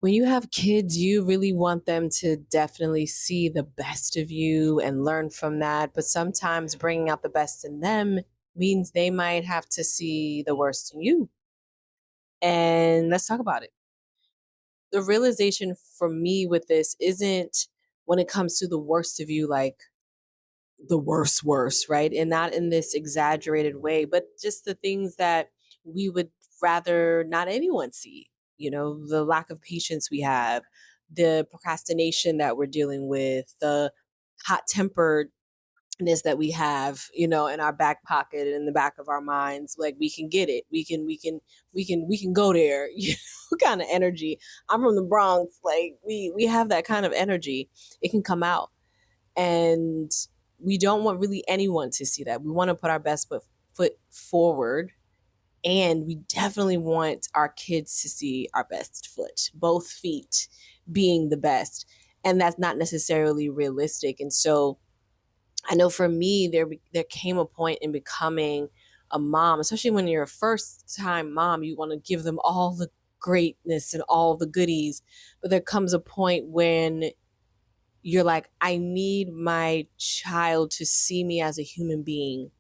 When you have kids, you really want them to definitely see the best of you and learn from that. But sometimes bringing out the best in them means they might have to see the worst in you. And let's talk about it. The realization for me with this isn't when it comes to the worst of you, like the worst, right? And not in this exaggerated way, but just the things that we would rather not anyone see. The lack of patience we have, the procrastination that we're dealing with, the hot temperedness that we have, in our back pocket and in the back of our minds. Like we can get it. We can go there, kind of energy. I'm from the Bronx. Like we have that kind of energy. It can come out, and we don't want really anyone to see that. We want to put our best foot forward, and we definitely want our kids to see our best foot, both feet being the best. And that's not necessarily realistic. And so I know for me, there came a point in becoming a mom, especially when you're a first time mom, you want to give them all the greatness and all the goodies. But there comes a point when you're like, I need my child to see me as a human being,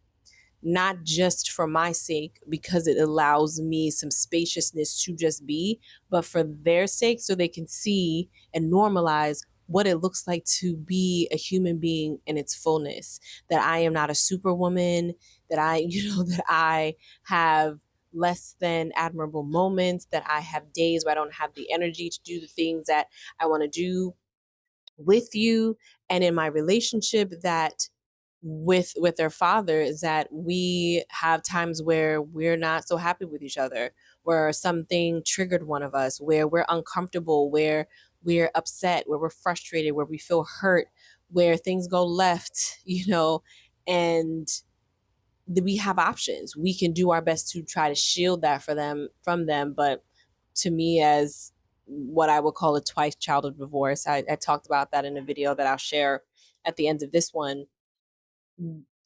not just for my sake, because it allows me some spaciousness to just be, but for their sake, so they can see and normalize what it looks like to be a human being in its fullness. That I am not a superwoman, that that I have less than admirable moments, that I have days where I don't have the energy to do the things that I want to do with you, and in my relationship, that with their father, is that we have times where we're not so happy with each other, where something triggered one of us, where we're uncomfortable, where we're upset, where we're frustrated, where we feel hurt, where things go left, and we have options. We can do our best to try to shield that from them. But to me, as what I would call a twice child of divorce, I talked about that in a video that I'll share at the end of this one.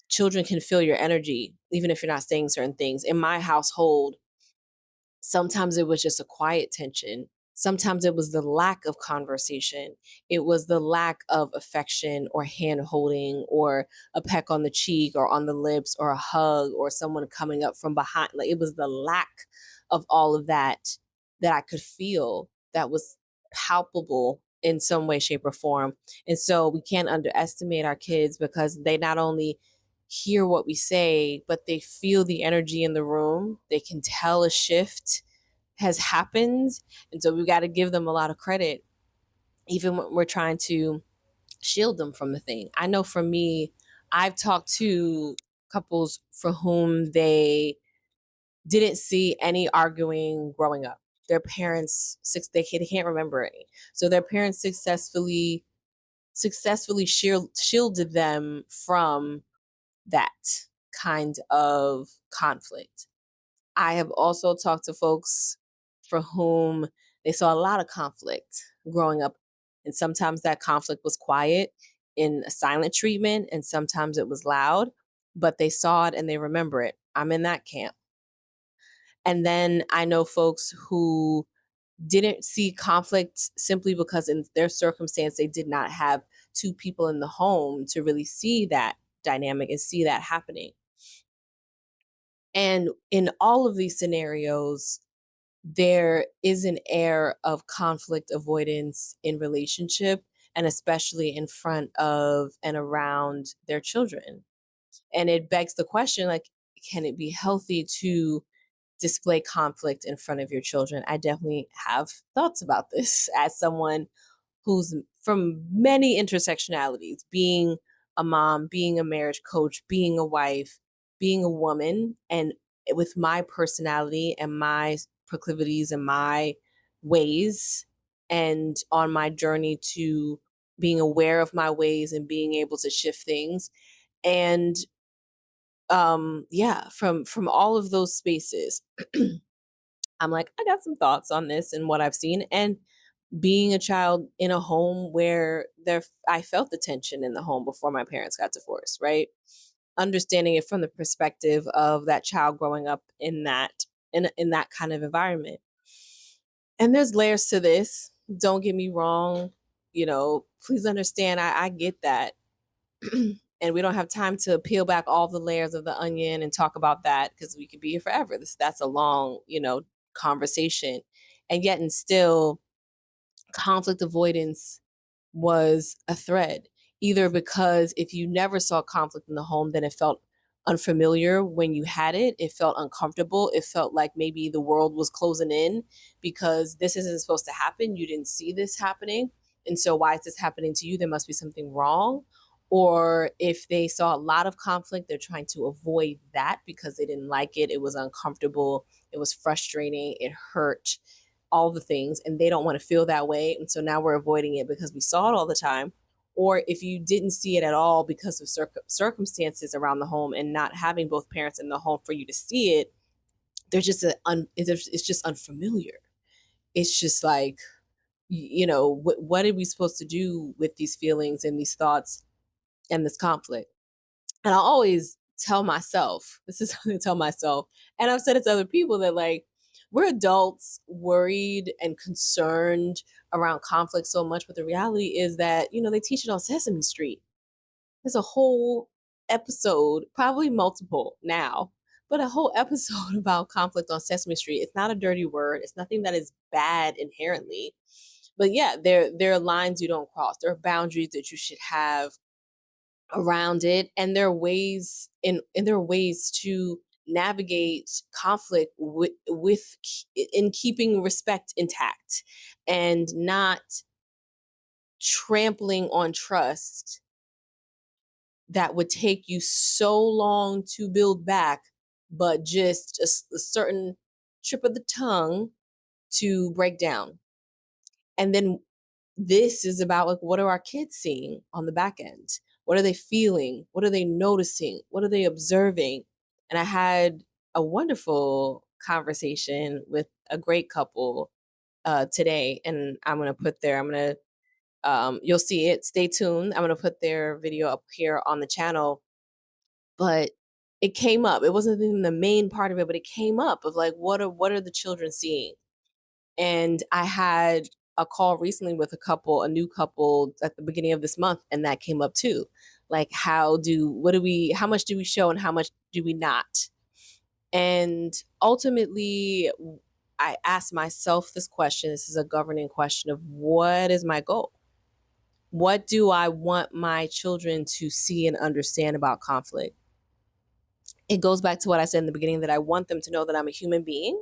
Children can feel your energy even if you're not saying certain things. In my household, sometimes it was just a quiet tension. Sometimes it was the lack of conversation. It was the lack of affection or hand holding or a peck on the cheek or on the lips or a hug or someone coming up from behind. Like it was the lack of all of that that I could feel, that was palpable in some way, shape, or form. And so we can't underestimate our kids, because they not only hear what we say, but they feel the energy in the room. They can tell a shift has happened. And so we've got to give them a lot of credit, even when we're trying to shield them from the thing. I know for me, I've talked to couples for whom they didn't see any arguing growing up. Their parents, they can't remember any. So their parents successfully shielded them from that kind of conflict. I have also talked to folks for whom they saw a lot of conflict growing up. And sometimes that conflict was quiet in a silent treatment, and sometimes it was loud, but they saw it and they remember it. I'm in that camp. And then I know folks who didn't see conflict simply because in their circumstance, they did not have two people in the home to really see that dynamic and see that happening. And in all of these scenarios, there is an air of conflict avoidance in relationship, and especially in front of and around their children. And it begs the question, like, can it be healthy to display conflict in front of your children? I definitely have thoughts about this as someone who's from many intersectionalities, being a mom, being a marriage coach, being a wife, being a woman, and with my personality and my proclivities and my ways, and on my journey to being aware of my ways and being able to shift things. And yeah, from all of those spaces, I'm like, I got some thoughts on this and what I've seen. And being a child in a home where I felt the tension in the home before my parents got divorced, right? Understanding it from the perspective of that child growing up in that kind of environment. And there's layers to this. Don't get me wrong. Please understand, I get that. And we don't have time to peel back all the layers of the onion and talk about that because we could be here forever. That's a long, conversation. And yet, and still, conflict avoidance was a thread, either because if you never saw conflict in the home, then it felt unfamiliar when you had it. It felt uncomfortable. It felt like maybe the world was closing in because this isn't supposed to happen. You didn't see this happening. And so, why is this happening to you? There must be something wrong. Or if they saw a lot of conflict, they're trying to avoid that because they didn't like it. It was uncomfortable. It was frustrating. It hurt, all the things, and they don't want to feel that way. And so now we're avoiding it because we saw it all the time. Or if you didn't see it at all because of circumstances around the home and not having both parents in the home for you to see it, it's just unfamiliar. It's just like, what are we supposed to do with these feelings and these thoughts and this conflict? And I always tell myself, this is something to tell myself, and I've said it to other people, that like, we're adults worried and concerned around conflict so much, but the reality is that, they teach it on Sesame Street. There's a whole episode, probably multiple now, but a whole episode about conflict on Sesame Street. It's not a dirty word. It's nothing that is bad inherently. But yeah, there are lines you don't cross. There are boundaries that you should have around it, and there are ways to navigate conflict in keeping respect intact and not trampling on trust that would take you so long to build back, but just a certain trip of the tongue to break down. And then this is about, like, what are our kids seeing on the back end? What are they feeling? What are they noticing? What are they observing? And I had a wonderful conversation with a great couple today, and I'm gonna you'll see it. Stay tuned. I'm gonna put their video up here on the channel. But it came up. It wasn't even the main part of it, but it came up of like, what are the children seeing? And I had a call recently with a new couple at the beginning of this month, and that came up too. Like, how much do we show and how much do we not? And ultimately, I asked myself this question. This is a governing question of, what is my goal? What do I want my children to see and understand about conflict? It goes back to what I said in the beginning, that I want them to know that I'm a human being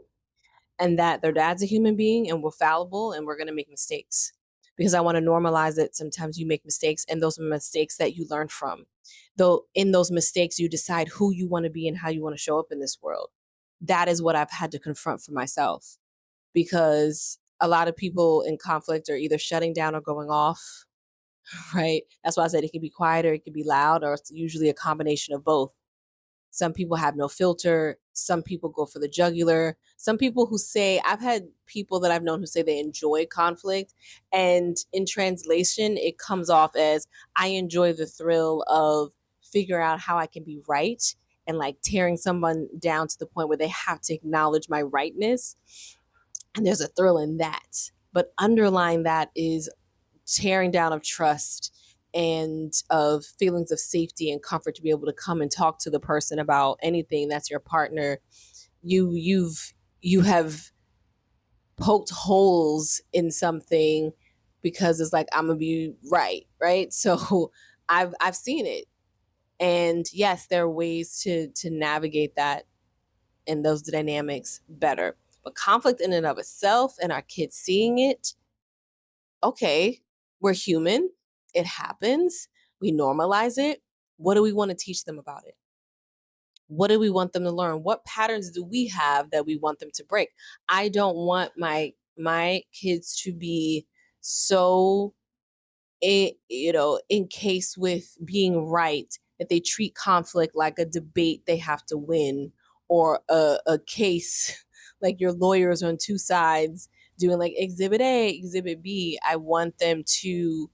and that their dad's a human being and we're fallible and we're going to make mistakes, because I want to normalize it. Sometimes you make mistakes, and those are mistakes that you learn from. Though in those mistakes, you decide who you want to be and how you want to show up in this world. That is what I've had to confront for myself, because a lot of people in conflict are either shutting down or going off, right? That's why I said it could be quiet or it could be loud, or it's usually a combination of both. Some people have no filter. Some people go for the jugular. Some people who say, I've had people that I've known who say they enjoy conflict. And in translation, it comes off as, I enjoy the thrill of figuring out how I can be right, and like tearing someone down to the point where they have to acknowledge my rightness. And there's a thrill in that. But underlying that is tearing down of trust and of feelings of safety and comfort to be able to come and talk to the person about anything that's your partner. You have poked holes in something because it's like, I'm gonna be right. So I've seen it, and yes, there are ways to navigate that and those dynamics better. But conflict in and of itself, and our kids seeing it, okay, we're human. It happens. We normalize it. What do we want to teach them about it? What do we want them to learn? What patterns do we have that we want them to break? I don't want my kids to be so encased with being right that they treat conflict like a debate they have to win, or a case like your lawyers on two sides doing like exhibit A, exhibit B. I want them to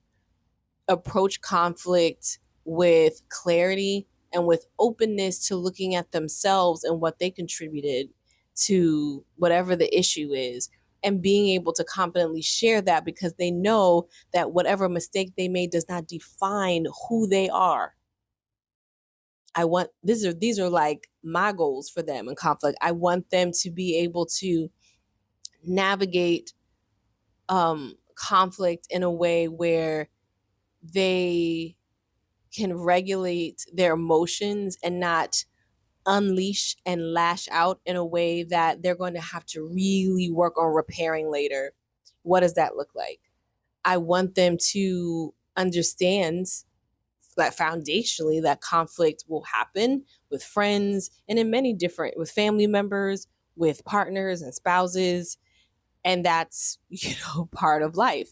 approach conflict with clarity and with openness to looking at themselves and what they contributed to whatever the issue is. and being able to confidently share that because they know that whatever mistake they made does not define who they are. I want these are like my goals for them in conflict. I want them to be able to navigate conflict in a way where they can regulate their emotions and not unleash and lash out in a way that they're going to have to really work on repairing later. What does that look like? I want them to understand that foundationally that conflict will happen with friends and in many different with family members, with partners and spouses, and that's part of life.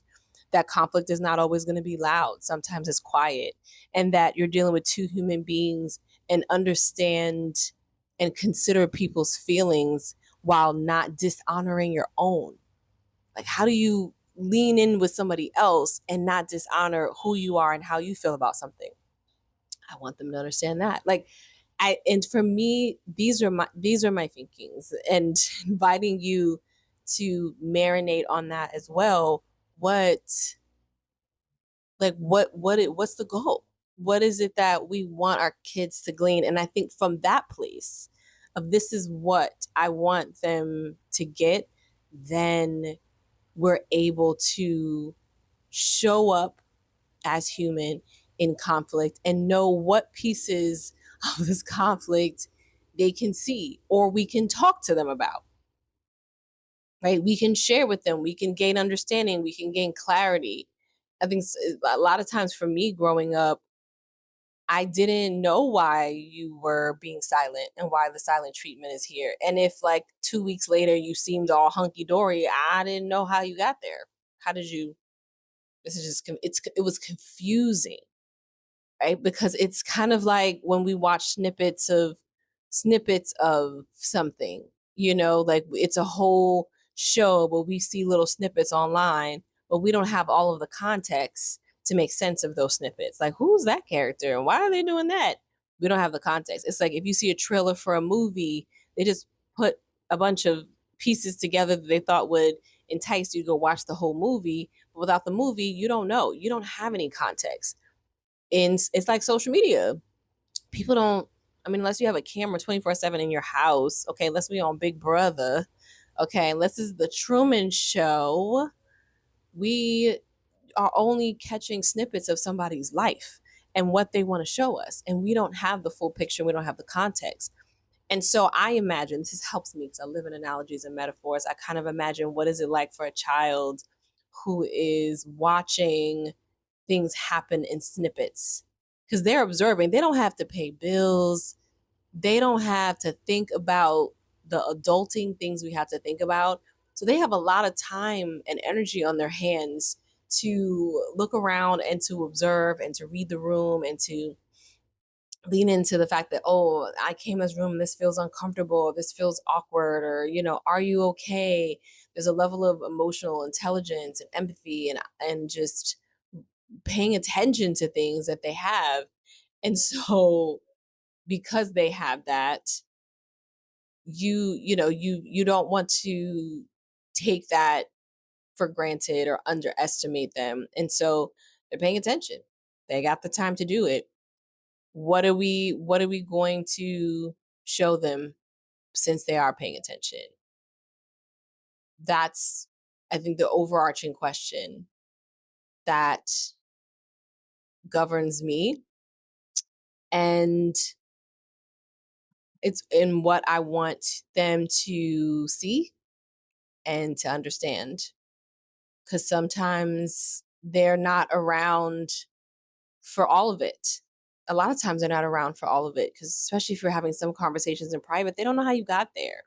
That conflict is not always going to be loud. Sometimes it's quiet, and that you're dealing with two human beings and understand and consider people's feelings while not dishonoring your own. Like, how do you lean in with somebody else and not dishonor who you are and how you feel about something? I want them to understand that. Like, and for me, these are my thinkings, and inviting you to marinate on that as well. What what's the goal? What is it that we want our kids to glean? And I think from that place of this is what I want them to get, then we're able to show up as human in conflict and know what pieces of this conflict they can see or we can talk to them about. Right? We can share with them, we can gain understanding, we can gain clarity. I think a lot of times for me growing up, I didn't know why you were being silent and why the silent treatment is here. And if like 2 weeks later you seemed all hunky dory, I didn't know how you got there. How did you? This is just it was confusing, right? Because it's kind of like when we watch snippets of something, like it's a whole show, but we see little snippets online, but we don't have all of the context to make sense of those snippets. Like, who's that character and why are they doing that? We don't have the context. It's like if you see a trailer for a movie, they just put a bunch of pieces together that they thought would entice you to go watch the whole movie. But without the movie, you don't know. You don't have any context. And it's like social media. People don't, I mean, unless you have a camera 24/7 in your house, okay, let's be on Big Brother, okay, unless this is the Truman Show, we are only catching snippets of somebody's life and what they want to show us. And we don't have the full picture, we don't have the context. And so I imagine this helps me because I live in analogies and metaphors. I kind of imagine what is it like for a child who is watching things happen in snippets because they're observing. They don't have to pay bills. They don't have to think about the adulting things we have to think about. So they have a lot of time and energy on their hands to look around and to observe and to read the room and to lean into the fact that, oh, I came as room, this feels uncomfortable, this feels awkward, or, are you okay? There's a level of emotional intelligence and empathy and just paying attention to things that they have. And so because they have that, you don't want to take that for granted or underestimate them. And so they're paying attention. They got the time to do it. What are we going to show them since they are paying attention? That's, I think, the overarching question that governs me. And it's in what I want them to see and to understand. Because sometimes they're not around for all of it. A lot of times they're not around for all of it. Because especially if you're having some conversations in private, they don't know how you got there.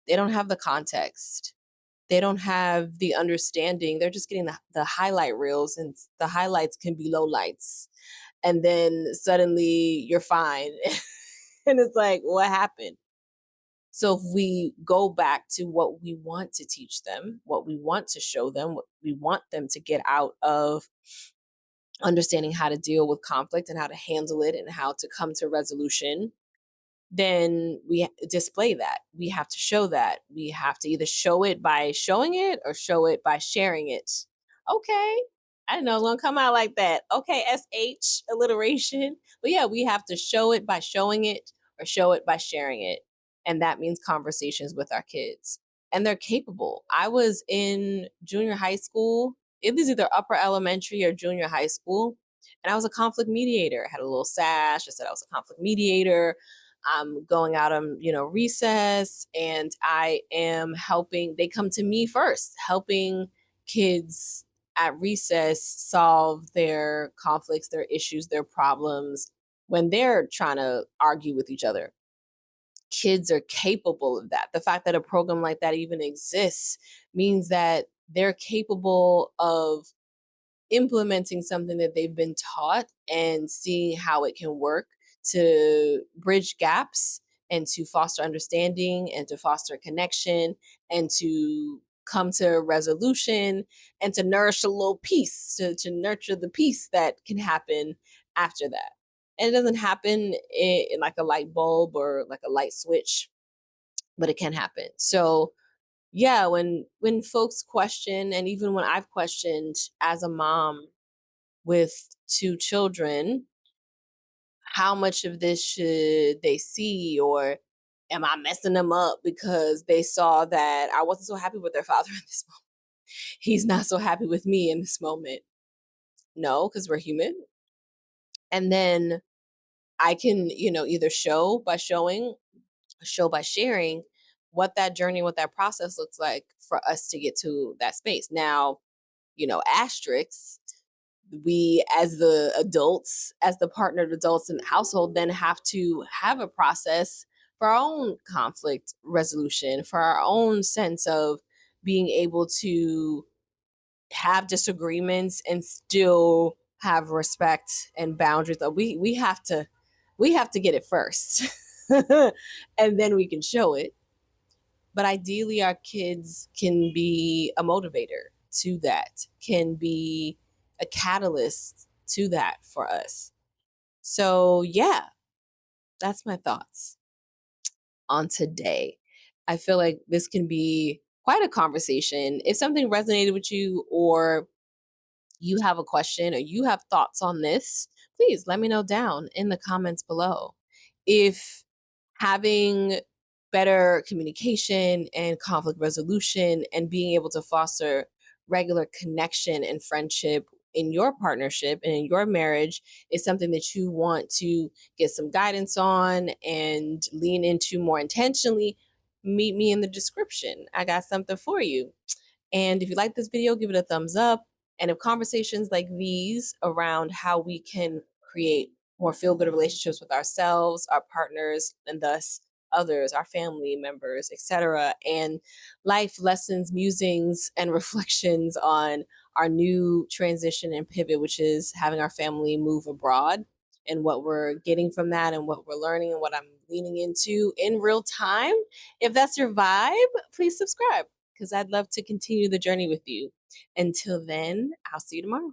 They don't have the context. They don't have the understanding. They're just getting the highlight reels, and the highlights can be lowlights. And then suddenly you're fine. And it's like, what happened? So if we go back to what we want to teach them, what we want to show them, what we want them to get out of understanding how to deal with conflict and how to handle it and how to come to resolution, then display that. We have to show that. We have to either show it by showing it or show it by sharing it. Okay. I didn't know it was gonna come out like that. Okay, SH alliteration. But yeah, we have to show it by showing it or show it by sharing it. And that means conversations with our kids. And they're capable. I was in junior high school. It was either upper elementary or junior high school. And I was a conflict mediator. I had a little sash. I said I was a conflict mediator. I'm going out on, recess, and I am helping. They come to me first, helping kids at recess solve their conflicts, their issues, their problems when they're trying to argue with each other. Kids are capable of that. The fact that a program like that even exists means that they're capable of implementing something that they've been taught and seeing how it can work to bridge gaps and to foster understanding and to foster connection and to come to a resolution and to nourish a little peace, to nurture the peace that can happen after that. And it doesn't happen in like a light bulb or like a light switch, but it can happen. So yeah, when folks question, and even when I've questioned as a mom with two children, how much of this should they see, or am I messing them up because they saw that I wasn't so happy with their father in this moment? He's not so happy with me in this moment. No, because we're human. And then I can, either show by showing, show by sharing what that journey, what that process looks like for us to get to that space. Now, asterisks, we as the adults, as the partnered adults in the household, then have to have a process for our own conflict resolution, for our own sense of being able to have disagreements and still have respect and boundaries. We have to get it first. And then we can show it. But ideally, our kids can be a motivator to that, can be a catalyst to that for us. So, yeah, that's my thoughts on today. I feel like this can be quite a conversation. If something resonated with you, or you have a question, or you have thoughts on this, please let me know down in the comments below. If having better communication and conflict resolution and being able to foster regular connection and friendship in your partnership and in your marriage is something that you want to get some guidance on and lean into more intentionally, meet me in the description. I got something for you. And if you like this video, give it a thumbs up. And if conversations like these around how we can create more feel good relationships with ourselves, our partners, and thus others, our family members, etc., and life lessons, musings, and reflections on our new transition and pivot, which is having our family move abroad, and what we're getting from that and what we're learning and what I'm leaning into in real time. If that's your vibe, please subscribe because I'd love to continue the journey with you. Until then, I'll see you tomorrow.